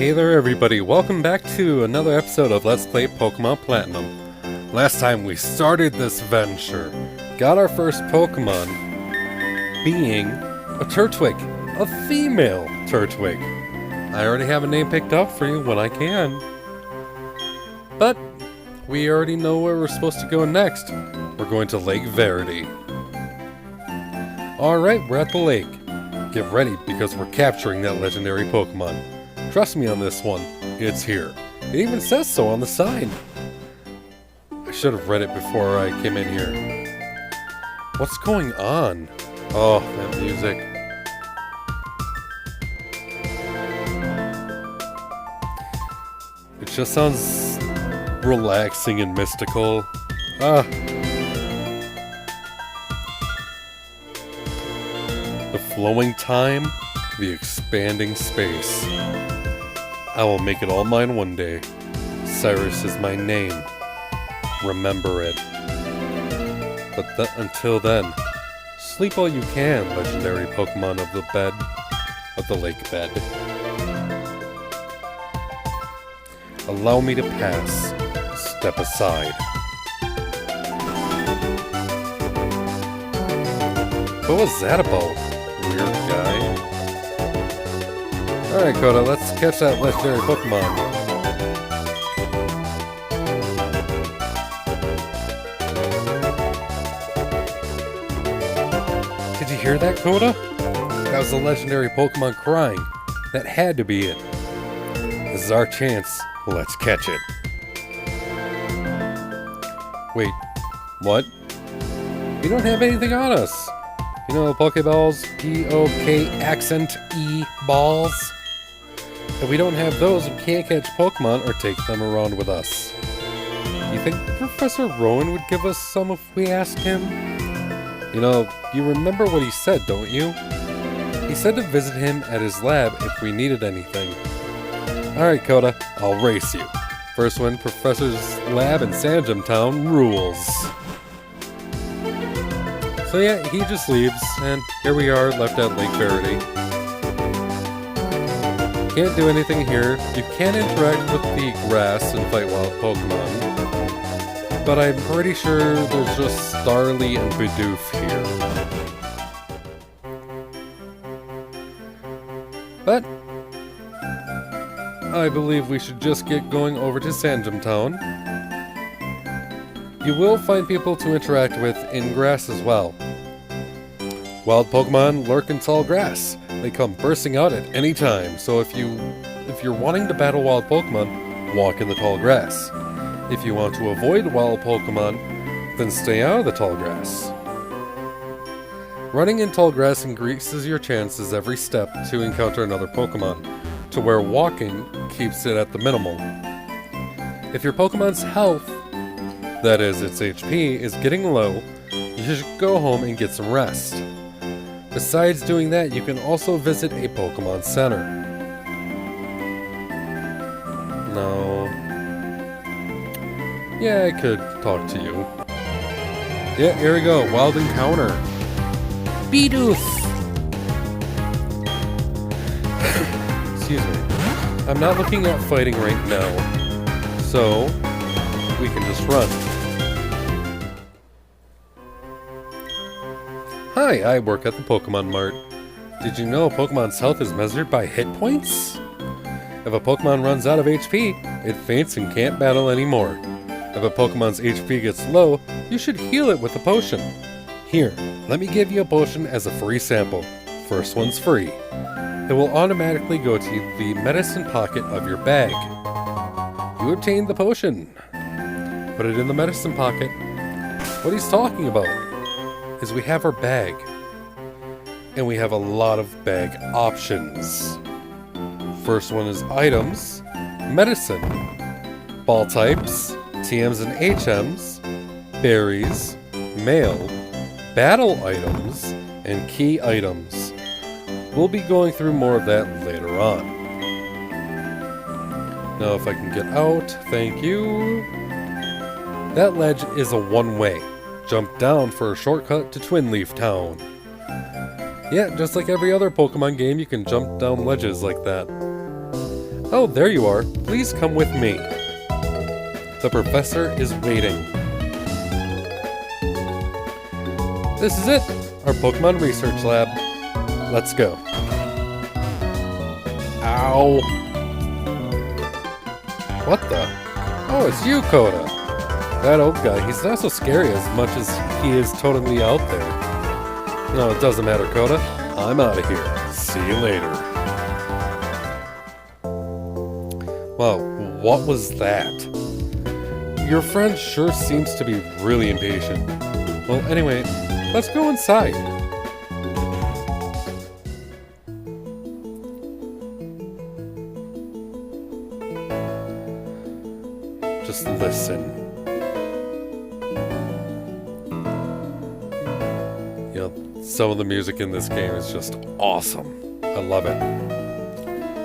Hey there everybody, welcome back to another episode of Let's Play Pokemon Platinum. Last time we started this venture, got our first Pokemon being a Turtwig, a female Turtwig. I already have a name picked up for you when I can. But we already know where we're supposed to go next. We're going to Lake Verity. Alright, we're at the lake. Get ready because we're capturing that legendary Pokemon. Trust me on this one, it's here. It even says so on the sign. I should have read it before I came in here. What's going on? Oh, that music. It just sounds relaxing and mystical. The flowing time, the expanding space. I will make it all mine one day. Cyrus is my name. Remember it. But until then, sleep all you can, legendary Pokemon of the lake bed. Allow me to pass. Step aside. What was that about, weird guy? Alright, Koda, let's catch that legendary Pokemon. Did you hear that, Koda? That was a legendary Pokemon crying. That had to be it. This is our chance. Let's catch it. Wait, what? We don't have anything on us. You know, Pokeballs, P-O-K accent E balls. If we don't have those, we can't catch Pokemon or take them around with us. Do you think Professor Rowan would give us some if we asked him? You know, you remember what he said, don't you? He said to visit him at his lab if we needed anything. Alright, Koda, I'll race you. First one, Professor's lab in Sandgem Town rules. So yeah, he just leaves, and here we are, left at Lake Verity. Can't do anything here. You can interact with the grass and fight wild Pokemon. But I'm pretty sure there's just Starly and Bidoof here. But I believe we should just get going over to Sandgem Town. You will find people to interact with in grass as well. Wild Pokemon lurk in tall grass. They come bursting out at any time, so if you're wanting to battle wild Pokemon, walk in the tall grass. If you want to avoid wild Pokemon, then stay out of the tall grass. Running in tall grass increases your chances every step to encounter another Pokemon, to where walking keeps it at the minimal. If your Pokemon's health, that is, its HP, is getting low, you should go home and get some rest. Besides doing that, you can also visit a Pokemon Center. No. Yeah, I could talk to you. Yeah, here we go. Wild Encounter. Bidoof! Excuse me. I'm not looking at fighting right now, so we can just run. Hi, I work at the Pokemon Mart. Did you know Pokemon's health is measured by hit points? If a Pokemon runs out of HP, it faints and can't battle anymore. If a Pokemon's HP gets low, you should heal it with a potion. Here, let me give you a potion as a free sample. First one's free. It will automatically go to the medicine pocket of your bag. You obtained the potion. Put it in the medicine pocket. What he's talking about is we have our bag, and we have a lot of bag options. First one is items, medicine, ball types, TMs and HMs, berries, mail, battle items, and key items. We'll be going through more of that later on. Now if I can get out, thank you. That ledge is a one-way. Jump down for a shortcut to Twinleaf Town. Yeah, just like every other Pokemon game, you can jump down ledges like that. Oh, there you are. Please come with me. The professor is waiting. This is it, our Pokemon Research Lab. Let's go. Ow. What the? Oh, it's you, Coda. That old guy, he's not so scary as much as he is totally out there. No, it doesn't matter, Coda. I'm out of here. See you later. Wow, what was that? Your friend sure seems to be really impatient. Well, anyway, let's go inside. Just listen. You know, some of the music in this game is just awesome. I love it.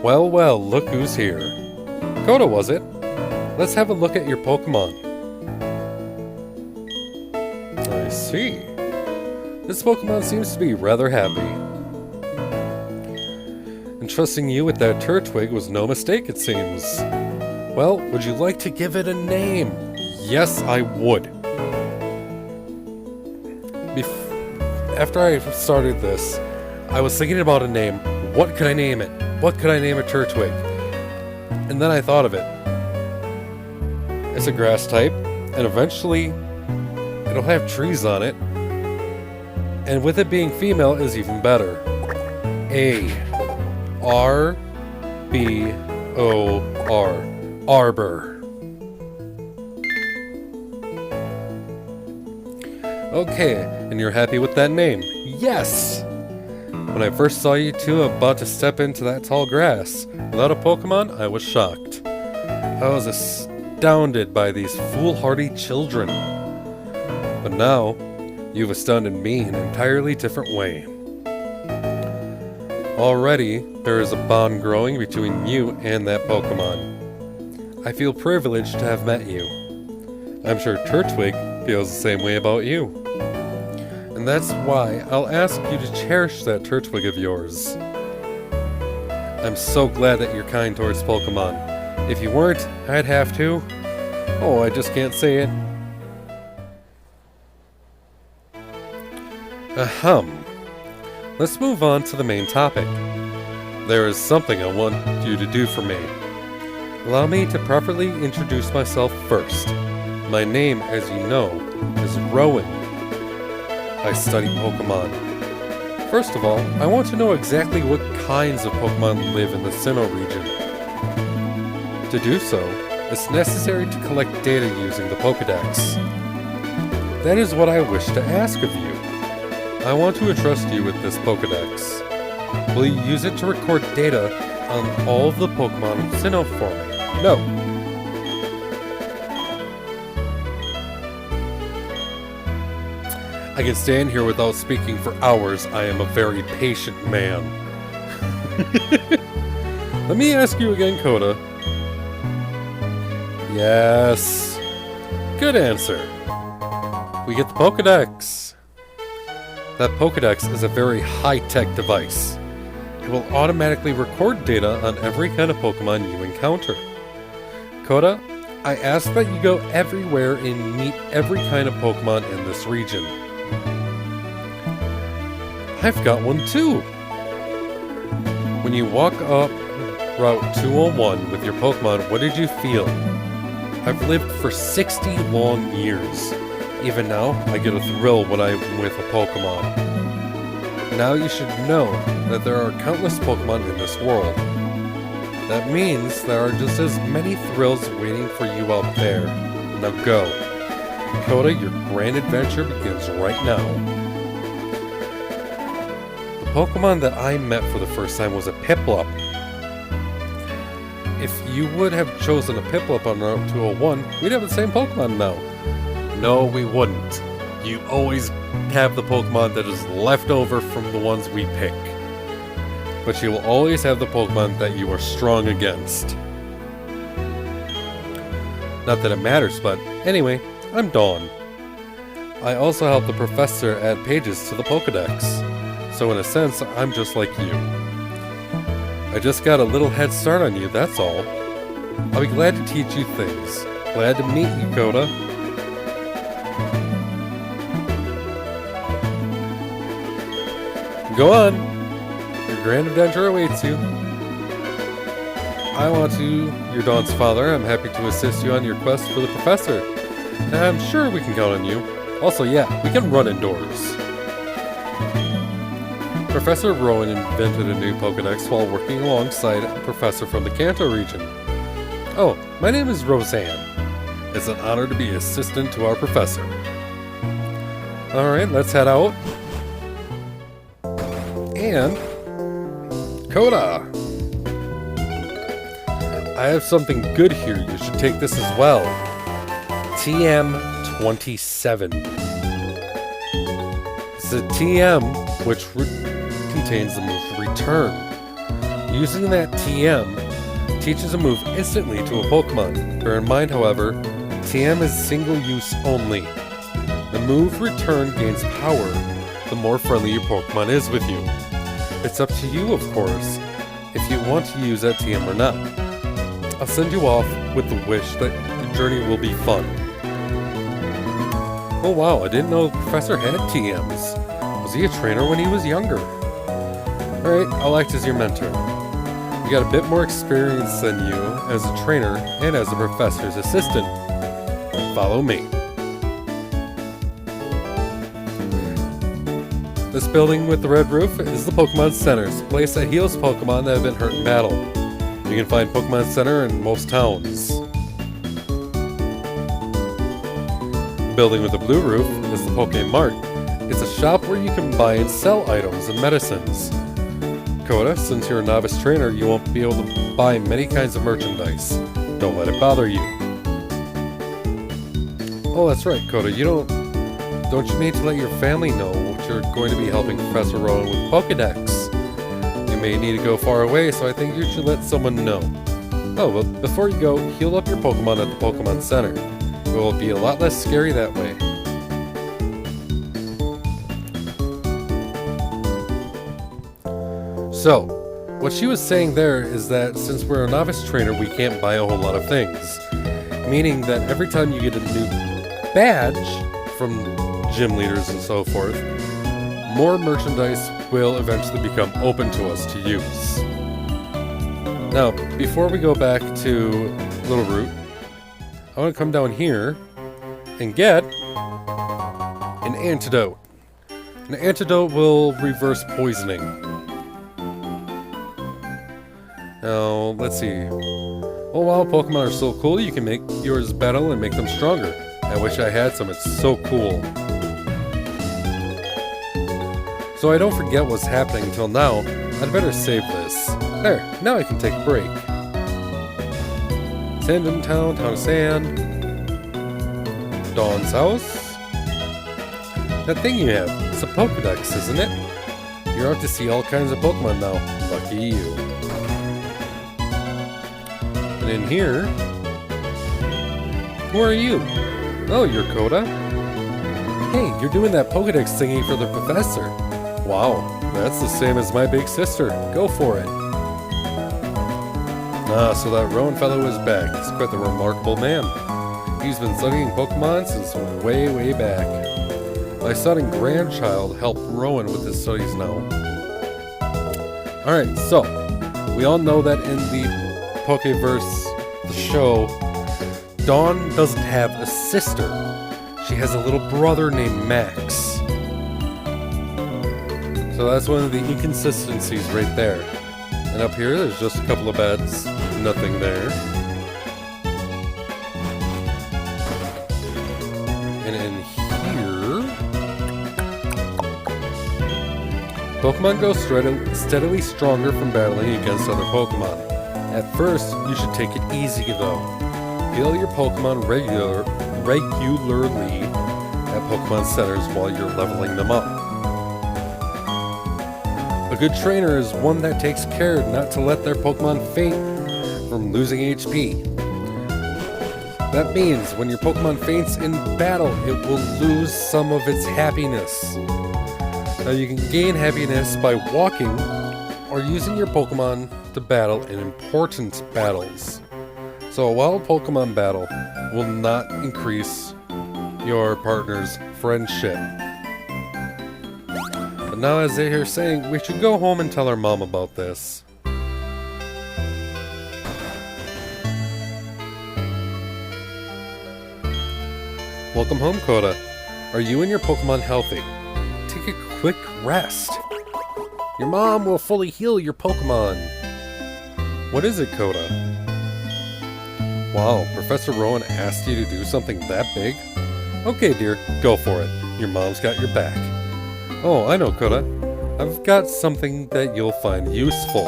Well, well, look who's here. Coda, was it? Let's have a look at your Pokemon. I see. This Pokemon seems to be rather happy. Entrusting you with that Turtwig was no mistake, it seems. Well, would you like to give it a name? Yes, I would. After I started this, I was thinking about a name. What could I name it? What could I name a Turtwig? And then I thought of it. It's a grass type, and eventually it'll have trees on it. And with it being female is even better. A-R-B-O-R. Arbor. Okay, and you're happy with that name? Yes! When I first saw you two about to step into that tall grass, without a Pokemon, I was shocked. I was astounded by these foolhardy children. But now, you've astounded me in an entirely different way. Already, there is a bond growing between you and that Pokemon. I feel privileged to have met you. I'm sure Turtwig feels the same way about you. And that's why I'll ask you to cherish that Turtwig of yours. I'm so glad that you're kind towards Pokemon. If you weren't, I'd have to. Oh, I just can't say it. Ahem. Let's move on to the main topic. There is something I want you to do for me. Allow me to properly introduce myself first. My name, as you know, is Rowan. I study Pokemon. First of all, I want to know exactly what kinds of Pokemon live in the Sinnoh region. To do so, it's necessary to collect data using the Pokedex. That is what I wish to ask of you. I want to entrust you with this Pokedex. Will you use it to record data on all of the Pokemon in Sinnoh for me? No. I can stand here without speaking for hours. I am a very patient man. Let me ask you again, Coda. Yes. Good answer. We get the Pokedex. That Pokedex is a very high-tech device. It will automatically record data on every kind of Pokemon you encounter. Coda, I ask that you go everywhere and meet every kind of Pokemon in this region. I've got one too! When you walk up Route 201 with your Pokemon, what did you feel? I've lived for 60 long years. Even now, I get a thrill when I'm with a Pokemon. Now you should know that there are countless Pokemon in this world. That means there are just as many thrills waiting for you out there. Now go. Coda, your grand adventure begins right now. The Pokemon that I met for the first time was a Piplup. If you would have chosen a Piplup on Route 201, we'd have the same Pokemon now. No, we wouldn't. You always have the Pokemon that is left over from the ones we pick. But you will always have the Pokemon that you are strong against. Not that it matters, but anyway, I'm Dawn. I also help the professor add pages to the Pokedex. So in a sense, I'm just like you. I just got a little head start on you, that's all. I'll be glad to teach you things. Glad to meet you, Coda. Go on. Your grand adventure awaits you. You're Dawn's father. I'm happy to assist you on your quest for the professor. And I'm sure we can count on you. Also, yeah, we can run indoors. Professor Rowan invented a new Pokedex while working alongside a professor from the Kanto region. Oh, my name is Roseanne. It's an honor to be assistant to our professor. Alright, let's head out. And Coda! I have something good here. You should take this as well. TM27. It's a TM which contains the move Return. Using that TM teaches a move instantly to a Pokemon. Bear in mind, however, TM is single use only. The move Return gains power the more friendly your Pokemon is with you. It's up to you, of course, if you want to use that TM or not. I'll send you off with the wish that the journey will be fun. Oh wow, I didn't know the professor had TMs. Was he a trainer when he was younger? Alright, I'll act as your mentor. You got a bit more experience than you as a trainer and as a professor's assistant. Follow me. This building with the red roof is the Pokemon Center, a place that heals Pokemon that have been hurt in battle. You can find Pokemon Center in most towns. The building with the blue roof is the Pokemart. It's a shop where you can buy and sell items and medicines. Coda, since you're a novice trainer, you won't be able to buy many kinds of merchandise. Don't let it bother you. Oh, that's right, Coda. Don't you need to let your family know what you're going to be helping Professor Rowan with Pokedex? You may need to go far away, so I think you should let someone know. Oh, but before you go, heal up your Pokemon at the Pokemon Center. It will be a lot less scary that way. So, what she was saying there is that since we're a novice trainer, we can't buy a whole lot of things. Meaning that every time you get a new badge from gym leaders and so forth, more merchandise will eventually become open to us to use. Now, before we go back to Little Root, I want to come down here and get an antidote. An antidote will reverse poisoning. Now, let's see. Oh wow, Pokemon are so cool, you can make yours battle and make them stronger. I wish I had some, it's so cool. So I don't forget what's happening until now, I'd better save this. There, now I can take a break. Sandom Town, Town of Sand. Dawn's house. That thing you have, it's a Pokedex, isn't it? You're out to see all kinds of Pokemon now. Lucky you. And in here... Who are you? Oh, you're Coda? Hey, you're doing that Pokedex thingy for the professor. Wow, that's the same as my big sister. Go for it. Ah, so that Rowan fellow is back. He's quite the remarkable man. He's been studying Pokemon since way, way back. My son and grandchild help Rowan with his studies now. Alright, so, we all know that in the Pokeverse, the show, Dawn doesn't have a sister. She has a little brother named Max. So that's one of the inconsistencies right there. And up here, there's just a couple of beds. Nothing there. And in here... Pokemon grow steadily stronger from battling against other Pokemon. At first, you should take it easy though. Heal your Pokemon regularly at Pokemon centers while you're leveling them up. A good trainer is one that takes care not to let their Pokemon faint from losing HP. That means when your Pokemon faints in battle, it will lose some of its happiness. Now you can gain happiness by walking or using your Pokemon to battle in important battles. So a wild Pokemon battle will not increase your partner's friendship. But now as they're here saying, we should go home and tell our mom about this. Welcome home, Coda. Are you and your Pokemon healthy? Take a quick rest. Your mom will fully heal your Pokemon. What is it, Coda? Wow, Professor Rowan asked you to do something that big? Okay, dear, go for it. Your mom's got your back. Oh, I know, Coda. I've got something that you'll find useful.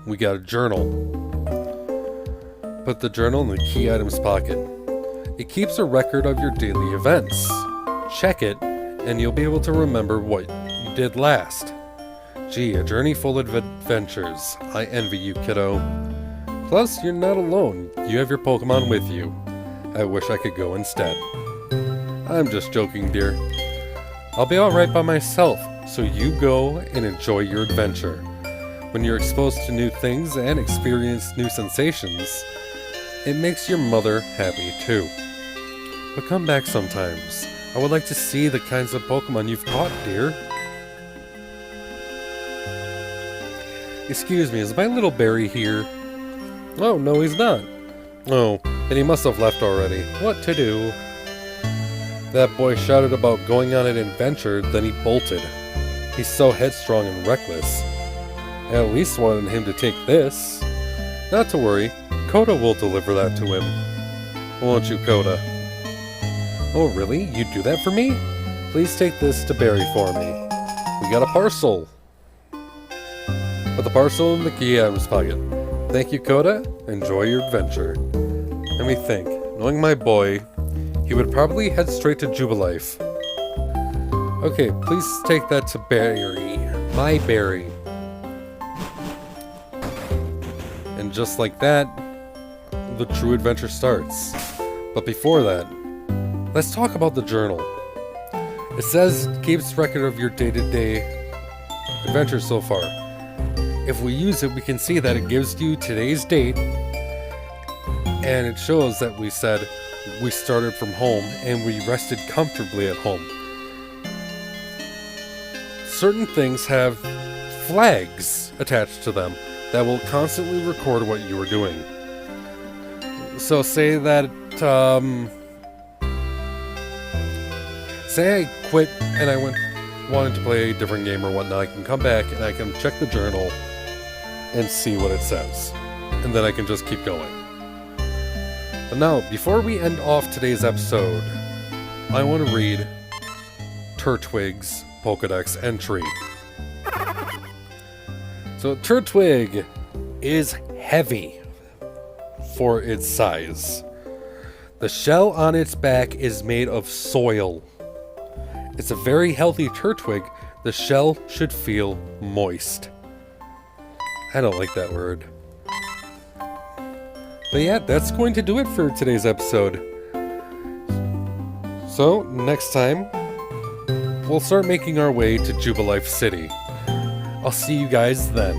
We got a journal. Put the journal in the key items pocket. It keeps a record of your daily events. Check it, and you'll be able to remember what you did last. Gee, a journey full of adventures. I envy you, kiddo. Plus, you're not alone. You have your Pokemon with you. I wish I could go instead. I'm just joking, dear. I'll be alright by myself, so you go and enjoy your adventure. When you're exposed to new things and experience new sensations, it makes your mother happy too. But come back sometimes. I would like to see the kinds of Pokemon you've caught, dear. Excuse me, is my little Barry here? Oh, no, he's not. Oh, then he must have left already. What to do? That boy shouted about going on an adventure, then he bolted. He's so headstrong and reckless. I at least wanted him to take this. Not to worry, Coda will deliver that to him. Won't you, Coda? Oh, really? You'd do that for me? Please take this to Barry for me. We got a parcel. Put the parcel in the key items pocket. Thank you, Coda. Enjoy your adventure. Let me think. Knowing my boy, he would probably head straight to Jubilife. Okay, please take that to Barry. My Barry. And just like that, the true adventure starts. But before that, let's talk about the journal. It says it keeps record of your day-to-day adventures so far. If we use it, we can see that it gives you today's date, and it shows that we said we started from home and we rested comfortably at home. Certain things have flags attached to them that will constantly record what you are doing. So say that, say I quit and I wanted to play a different game or whatnot, I can come back and I can check the journal and see what it says. And then I can just keep going. But now, before we end off today's episode, I want to read Turtwig's Pokedex entry. So Turtwig is heavy for its size. The shell on its back is made of soil. It's a very healthy Turtwig. The shell should feel moist. I don't like that word. But yeah, that's going to do it for today's episode. So, next time, we'll start making our way to Jubilife City. I'll see you guys then.